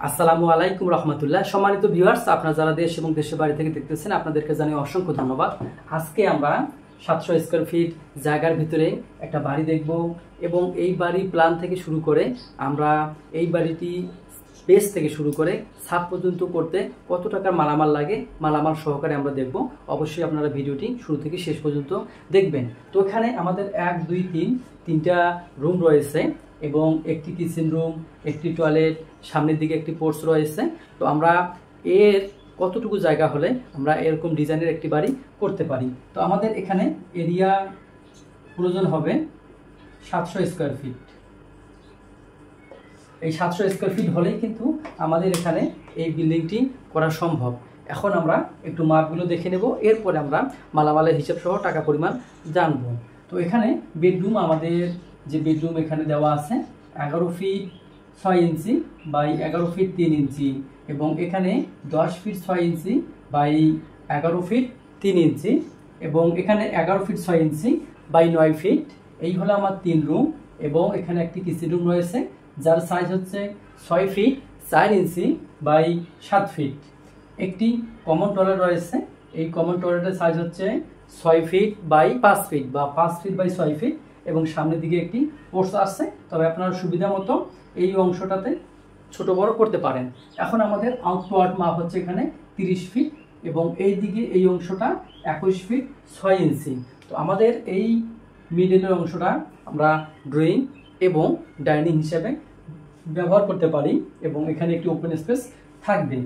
আসসালামু আলাইকুম রহমতুল্লাহ। সম্মানিত ভিউয়ার্স, আপনারা যারা দেশ এবং দেশের বাড়ি থেকে দেখতেছেন আপনাদেরকে জানিয়ে অসংখ্য ধন্যবাদ। আজকে আমরা 700 স্কয়ার ফিট জায়গার ভিতরে একটা বাড়ি দেখব এবং এই বাড়ি প্ল্যান থেকে শুরু করে আমরা এই বাড়িটি বেস থেকে শুরু করে ছাদ পর্যন্ত করতে কত টাকার মালামাল লাগে মালামাল সহকারে আমরা দেখব। অবশ্যই আপনারা ভিডিওটি শুরু থেকে শেষ পর্যন্ত দেখবেন। তো এখানে আমাদের 1 2 3 তিনটা রুম রয়েছে এবং একটি কিচেন রুম, একটি টয়লেট, সামনের দিকে একটি পোর্চ রয়েছে। তো আমরা এর কতটুকু জায়গা হলে আমরা এরকম ডিজাইনের একটি বাড়ি করতে পারি। তো আমাদের এখানে এরিয়া প্রয়োজন হবে 700 স্কয়ার ফিট। এই 700 স্কয়ার ফিট হলেই কিন্তু আমাদের এখানে এই বিল্ডিংটি করা সম্ভব। এখন আমরা একটু মাপগুলো দেখে নেব, এরপরে আমরা মালামালের হিসাব সহ টাকা পরিমাণ জানবো। তো এখানে বেডরুম, আমাদের যে বেডরুম এখানে দেওয়া আছে 11 ফিট 6 ইঞ্চি বাই 11 ফিট 3 ইঞ্চি এবং এখানে 10 ফিট 6 ইঞ্চি বাই 11 ফিট 3 ইঞ্চি এবং এখানে 11 ফিট 6 ইঞ্চি বাই 9 ফিট। এই হলো আমার 3 রুম এবং এখানে একটি কিচেন রুম রয়েছে যার সাইজ হচ্ছে 6 ফিট 4 ইঞ্চি বাই 7 ফিট। একটি কমন টয়লেট রয়েছে, এই কমন টয়লেটের সাইজ হচ্ছে 6 ফিট বাই 5 ফিট বা 5 ফিট বাই 6 ফিট এবং সামনের দিকে একটি পোর্চ আছে। তবে আপনারা সুবিধা মতো এই অংশটাতে ছোট বড় করতে পারেন। এখন আমাদের আউটওয়ার্ড মাপ হচ্ছে এখানে 30 ফিট এবং এই দিকে এই অংশটা 21 ফিট 6 ইঞ্চি। তো আমাদের এই মিডলের অংশটা আমরা ড্রয়িং এবং ডাইনিং হিসেবে ব্যবহার করতে পারি এবং এখানে একটি ওপেন স্পেস থাকবে।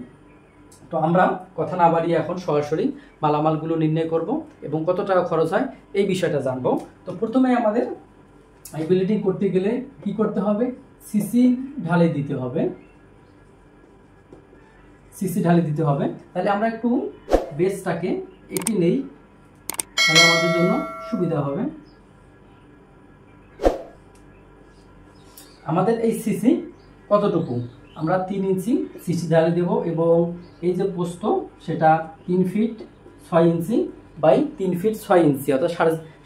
তো আমরা কথা না বাড়িয়ে এখন সরাসরি মালামালগুলো নির্ণয় করব এবং কত টাকা খরচ হয় এই বিষয়টা জানবো। তো প্রথমে আমাদের এই বিল্ডিং করতে গেলে কি করতে হবে? সিসি ঢালাই দিতে হবে। সিসি ঢালাই দিতে হবে। তাহলে আমরা একটু বেসটাকে একটু নেই, তাহলে আমাদের জন্য সুবিধা হবে। আমাদের এই সিসি কতটুকু? আমরা 3 ইঞ্চি সিসি ঢালাই দেব এবং এই যে পোস্ত সেটা 3 ফিট 6 ইঞ্চি বাই 3 ফিট 6 ইঞ্চি, অর্থাৎ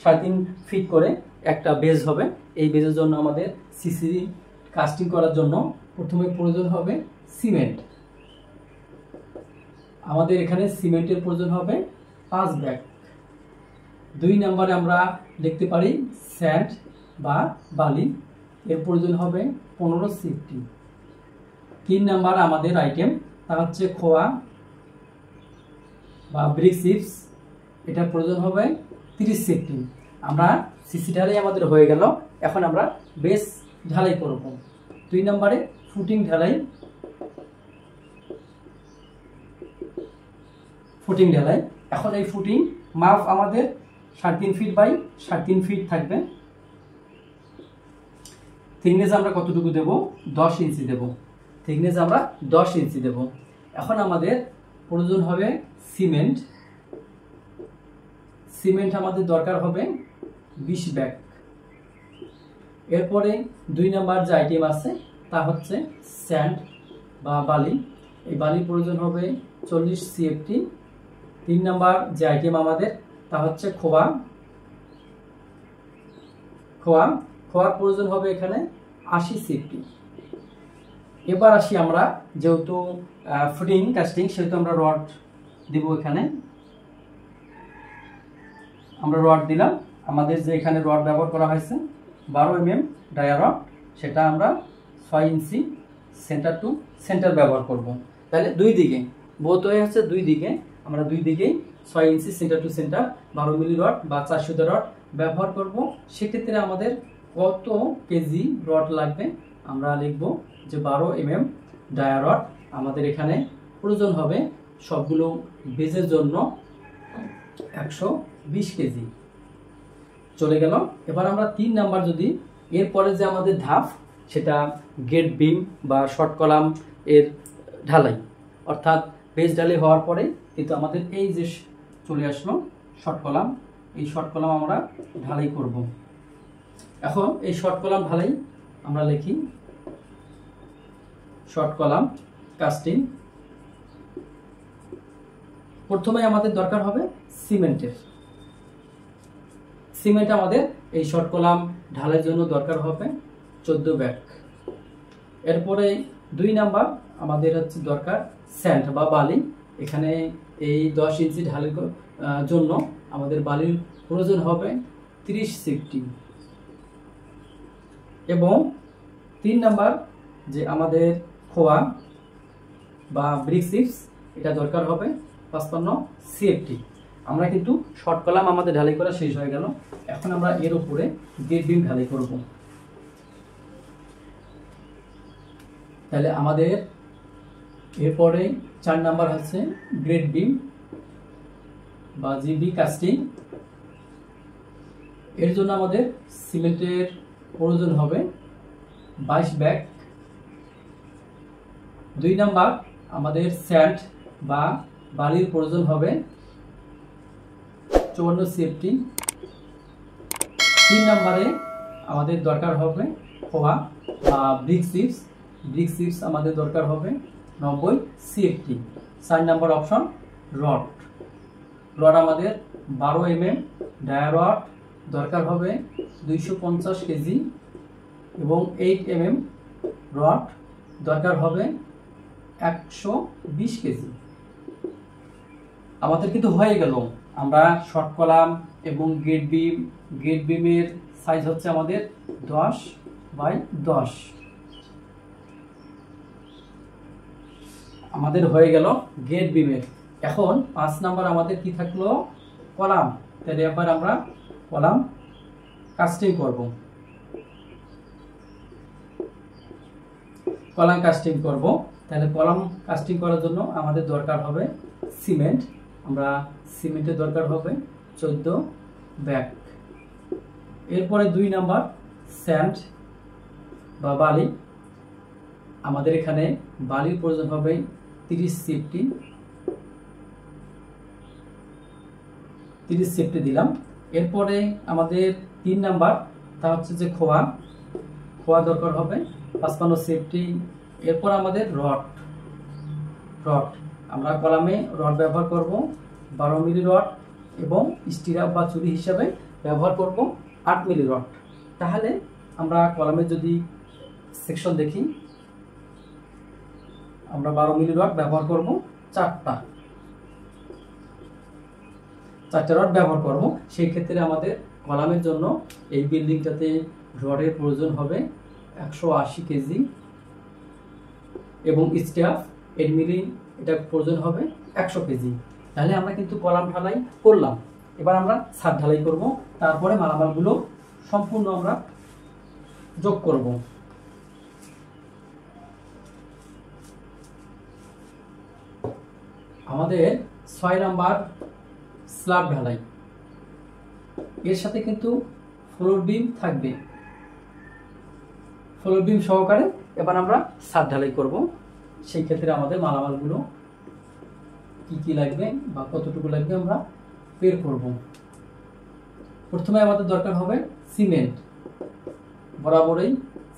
3.5 ফিট করে একটা বেজ হবে। এই বেজের জন্য আমাদের সিসি কাস্টিং করার জন্য প্রথমে প্রয়োজন হবে সিমেন্ট। আমাদের এখানে সিমেন্টের প্রয়োজন হবে 5 ব্যাগ। 2 নম্বরে আমরা দেখতে পারি স্যান্ড বা বালি, এর প্রয়োজন হবে 15 সিফটি। 3 নাম্বার আমাদের আইটেম তা হচ্ছে খোয়া বা ব্রিক চিপস, এটা প্রয়োজন হবে 30 সিফটি। আমরা সিসি ঢালাই আমাদের হয়ে গেল, এখন আমরা বেস ঢালাই করব। 2 নম্বরে ফুটিং ঢালাই। ফুটিং ঢালাই, এখন এই ফুটিং মাপ আমাদের 3.5 ফিট বাই 3.5 ফিট থাকবে। থিকনেস আমরা কতটুকু দেব? 10 ইঞ্চি দেব। থিকনেস আমরা 10 ইঞ্চি দেব। এখন আমাদের প্রয়োজন হবে সিমেন্ট। সিমেন্ট আমাদের দরকার হবে 20 ব্যাগ। এরপরে 2 নাম্বার যে আইটেম আছে তা হচ্ছে স্যান্ড বা বালি। এই বালির প্রয়োজন হবে 40 সিএফটি। 3 নাম্বার যে আইটেম আমাদের তা হচ্ছে খোয়া। খোয়ার প্রয়োজন হবে এখানে 80 সিএফটি। এবার আসি আমরা, যেহেতু ফুটিং কাস্টিং সেহেতু আমরা রড দেব। এখানে আমরা রড দিলাম। আমাদের যে এখানে রড ব্যবহার করা হয়েছে 12 mm ডায়া রড, সেটা আমরা 6 ইঞ্চি সেন্টার টু সেন্টার ব্যবহার করব। তাহলে দুই দিকে বোথ হয়ে হচ্ছে দুই দিকে আমরা 2 দিকেই 6 inch centre to centre 12 milli rod বা 4 সুতা রড ব্যবহার করব। সেক্ষেত্রে আমাদের কত কেজি রড লাগবে আমরা লিখব যে 12 mm ডায়া রড আমাদের এখানে প্রয়োজন হবে সবগুলো বেজের জন্য 120 কেজি চলে গেল। এবার আমরা 3 নাম্বার, যদি এরপরে যে আমাদের ধাপ সেটা গেট বিম বা শর্ট কলাম এর ঢালাই, অর্থাৎ বেজ ঢালাই হওয়ার পরে কিন্তু আমাদের এই যে চলে আসলো শর্ট কলাম, এই শর্ট কলাম আমরা ঢালাই করব। এখন এই শর্ট কলাম ঢালাই আমরা লিখি শর্ট কলাম কাস্টিং। প্রথমে আমাদের দরকার হবে সিমেন্টের। সিমেন্ট আমাদের এই শর্ট কলাম ঢালাইয়ের জন্য দরকার হবে 14 ব্যাগ। এরপরে 2 নাম্বার আমাদের হচ্ছে দরকার স্যান্ড বা বালি। এখানে এই 10 ইঞ্চি ঢালের জন্য আমাদের বালির প্রয়োজন হবে 30 সিফটি। এবং 3 নাম্বার যে আমাদের খোয়া বা ব্রিক চিপস, এটা দরকার হবে 55 সিএফটি। আমরা কিন্তু শর্ট কলাম আমাদের ঢালাই করা শেষ হয়ে গেল। এখন আমরা এর উপরে গেট বিম ঢালাই করব। তাহলে আমাদের এরপরে 4 নাম্বার হচ্ছে গ্রেড বিম বা জিবি কাস্টিং। এর জন্য আমাদের সিমেন্টের প্রয়োজন হবে 22 ব্যাগ। 2 নাম্বার আমাদের স্যান্ড বা বালির প্রয়োজন হবে 54 সিএফটি। 3 নম্বরে আমাদের দরকার হবে খোয়া বা ব্রিক চিপস। ব্রিক চিপস আমাদের দরকার হবে 90 সিএফটি। 4 নম্বর অপশন রড। রড আমাদের 12 mm ডায়া রড দরকার হবে 250 কেজি এবং 8 mm রড দরকার হবে 120 কেজি। আমাদের কিন্তু হয়ে গেল। আমরা শর্ট কলাম এবং গেট বিমের সাইজ হচ্ছে আমাদের 10x10। আমাদের হয়ে গেল গেট বিমের। এখন 5 নাম্বার আমাদের কি থাকলো? কলাম। তাহলে এবার আমরা কলাম কাস্টিং করব। কলাম কাস্টিং করব। তাহলে কলাম কাস্টিং করার জন্য আমাদের দরকার হবে সিমেন্ট। আমরা সিমেন্টের দরকার হবে 14 ব্যাগ। এরপরে 2 নাম্বার স্যান্ড বা বালি। আমাদের এখানে বালির প্রয়োজন হবে 30 সিফটি। 30 সিফটি দিলাম। এরপরে আমাদের 3 নাম্বার তা হচ্ছে যে খোয়া দরকার হবে 55 সিফটি। এরপর আমাদের রড। আমরা কলামে রড ব্যবহার করব 12 মিলি রড এবং স্টিরাপ বা চুরি হিসাবে ব্যবহার করব 8 মিলি রড। তাহলে আমরা কলামে যদি সেকশন দেখি, আমরা 12 মিলি রড ব্যবহার করব 4টা রড ব্যবহার করব। সেই ক্ষেত্রে আমাদের কলামের জন্য এই বিল্ডিংটাতে রডের প্রয়োজন হবে 180 কেজি এবং স্টাফ 8 মিলি এটা প্রয়োজন হবে 100 কেজি। তাহলে আমরা কিন্তু কলাম ঢালাই করলাম। এবার আমরা ছাদ ঢালাই করব। তারপরে মালামালগুলো সম্পূর্ণ আমরা যোগ করব। আমাদের 6 নাম্বার স্ল্যাব ঢালাই। এর সাথে কিন্তু ফ্লোর বিম থাকবে। ফ্লোর বিম সহকারে এবার আমরা ছাদ ঢালাই করব। সেই ক্ষেত্রে আমাদের মালামালগুলো কি লাগবে বা কতটুকু লাগবে আমরা বের করব। প্রথমে আমাদের দরকার হবে সিমেন্ট। বরাবরই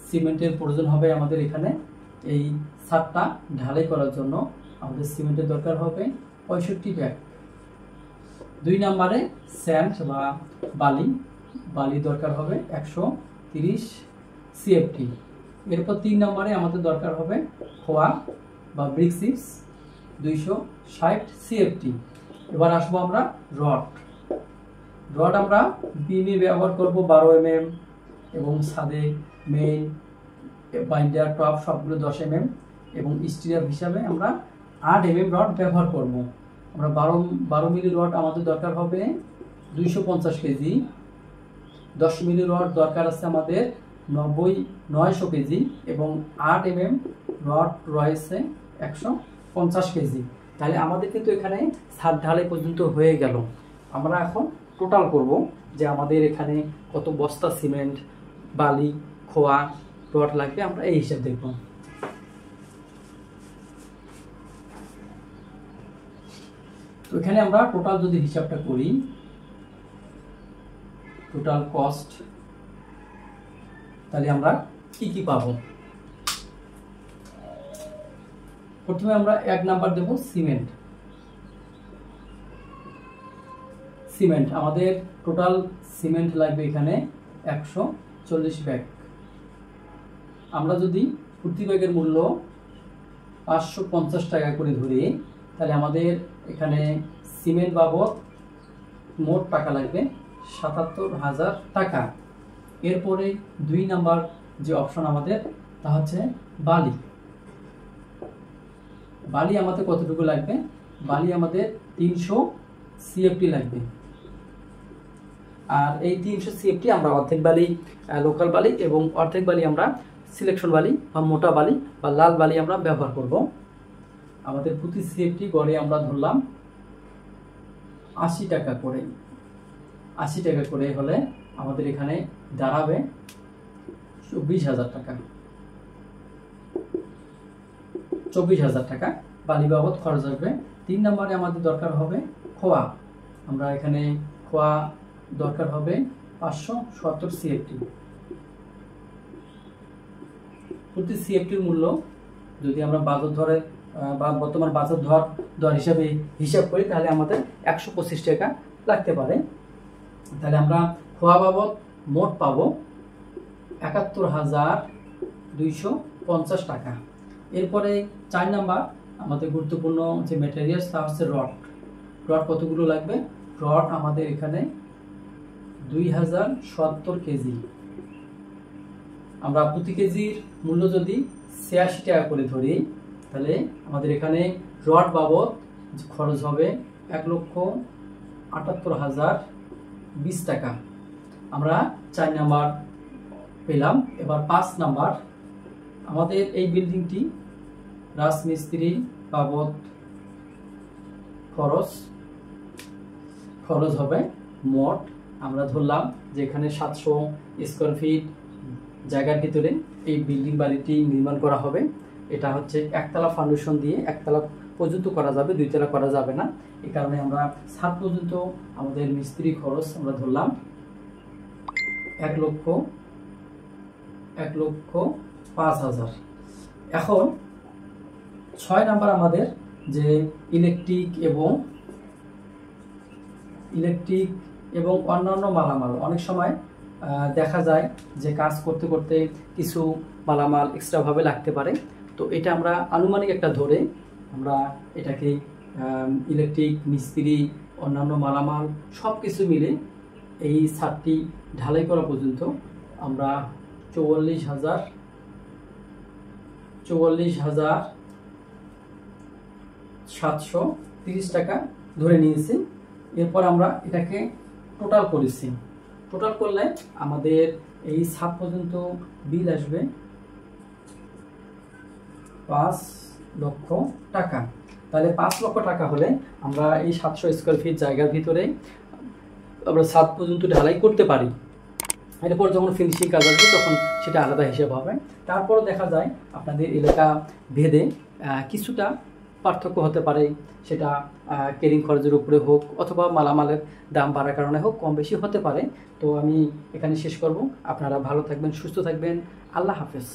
সিমেন্টের প্রয়োজন হবে আমাদের এখানে। এই ছাদটা ঢালাই করার জন্য আমাদের সিমেন্টের দরকার হবে 65 ব্যাগ। 2 নম্বরে স্যান্ড বা বালি দরকার হবে 130 সিএফটি। এরপর 3 নম্বরে আমাদের দরকার হবে খোয়া বা ব্রিক চিপস 260 সিএফটি। এবার আসবো আমরা রড আমরা বিমে ব্যবহার করব 12 mm এবং ছাদে মেইন বাইন্ডার টপ সবগুলো 10 mm এবং স্টিরাপ হিসাবে আমরা 8 mm রড ব্যবহার করব। আমরা 12 মিলি রড আমাদের দরকার হবে 250 কেজি। 10 মিলি রড দরকার আছে আমাদের 900 কেজি এবং 8 mm রড রয়েছে 150 কেজি। তাহলে আমাদের কিন্তু এখানে ছাদ ঢালাই পর্যন্ত হয়ে গেল। আমরা এখন টোটাল করব যে আমাদের এখানে কত বস্তা সিমেন্ট, বালি, খোয়া, রড লাগবে। আমরা এই হিসাব দেখব। তো এখানে আমরা টোটাল যদি হিসাবটা করি, টোটাল কস্ট, তাহলে আমরা কি পাবো? প্রথমে আমরা 1 নাম্বার দেব সিমেন্ট। আমাদের টোটাল সিমেন্ট লাগবে এখানে 140 ব্যাগ। আমরা যদি প্রতি ব্যাগের মূল্য 550 টাকা করে ধরে, তাহলে আমাদের এখানে সিমেন্ট বাবদ মোট টাকা লাগবে 77,000 টাকা। এরপরে 2 নাম্বার যে অপশন আমাদের, তা হচ্ছে বালি। বালি আমাদের কতটুকু লাগবে? বালি আমাদের 300 সিএফটি লাগবে। আর এই 300 সিএফটি আমরা অর্ধেক বালি লোকাল বালি এবং অর্ধেক বালি আমরা সিলেকশন বালি বা মোটা বালি বা লাল বালি আমরা ব্যবহার করব। আমাদের প্রতি সিএফটি গড়ে আমরা ধরলাম 80 টাকা করে। 80 টাকা করে হলে আমাদের এখানে দাঁড়াবে 24,000 টাকা। 24,000 টাকা বালি বাবদ খরচ আসবে। 3 নম্বরে আমাদের দরকার হবে খোয়া। আমরা এখানে খোয়া দরকার হবে 570 সিএফটি। প্রতি সিএফটির মূল্য যদি আমরা বাজার ধরে বা বর্তমান বাজার দর হিসাবে হিসাব করি, তাহলে আমাদের 125 টাকা লাগতে পারে। তাহলে আমরা খোয়া বাবদ মোট পাবো 71,250 টাকা। এরপরে 4 নাম্বার আমাদের গুরুত্বপূর্ণ যে ম্যাটেরিয়ালস, তা হচ্ছে রড। রড কতগুলো লাগবে? রড আমাদের এখানে 2070 কেজি। আমরা প্রতি কেজির মূল্য যদি 86 টাকা করে ধরি, তাহলে আমাদের এখানে রড বাবদ খরচ হবে 1,78,020 টাকা। আমরা 4 নাম্বার পেলাম। এবার 5 নাম্বার, আমাদের এই বিল্ডিংটি রাজমিস্ত্রি বাবদ খরচ হবে মোট, আমরা ধরলাম যে এখানে 700 স্কোয়ার ফিট জায়গার ভিতরে এই বিল্ডিং বাড়িটি নির্মাণ করা হবে। এটা হচ্ছে একতলা ফাউন্ডেশন দিয়ে একতলা পর্যন্ত করা যাবে, 2 তলা করা যাবে না। এই কারণে আমরা 7 পর্যন্ত আমাদের মিস্ত্রি খরচ আমরা ধরলাম 1,05,000। এখন 6 নাম্বার আমাদের যে ইলেকট্রিক এবং অন্যান্য মালামাল। অনেক সময় দেখা যায় যে কাজ করতে করতে কিছু মালামাল এক্সট্রাভাবে লাগতে পারে। তো এটা আমরা আনুমানিক একটা ধরে আমরা এটাকে ইলেকট্রিক, মিস্ত্রি, অন্যান্য মালামাল সব কিছু মিলে এই ছাদটি ঢালাই করা পর্যন্ত আমরা 44,730 টাকা ধরে নিয়েছি। এরপর আমরা এটাকে টোটাল করেছি। টোটাল করলে আমাদের এই ছাদ পর্যন্ত বিল আসবে 5 লক্ষ টাকা। তাহলে 5 লক্ষ টাকা হলে আমরা এই 700 স্কোয়ার ফিট জায়গার ভিতরে আমরা ছাদ পর্যন্ত ঢালাই করতে পারি। এরপর যখন ফিনিশিং কাজ আসবে তখন সেটা আলাদা হিসাব হবে। তারপরও দেখা যায় আপনাদের এলাকা ভেদে কিছুটা পার্থক্য হতে পারে, সেটা কেরিং খরচের উপরে হোক অথবা মালামালের দাম বাড়ার কারণে হোক, কম বেশি হতে পারে। তো আমি এখানে শেষ করব। আপনারা ভালো থাকবেন, সুস্থ থাকবেন। আল্লাহ হাফেজ।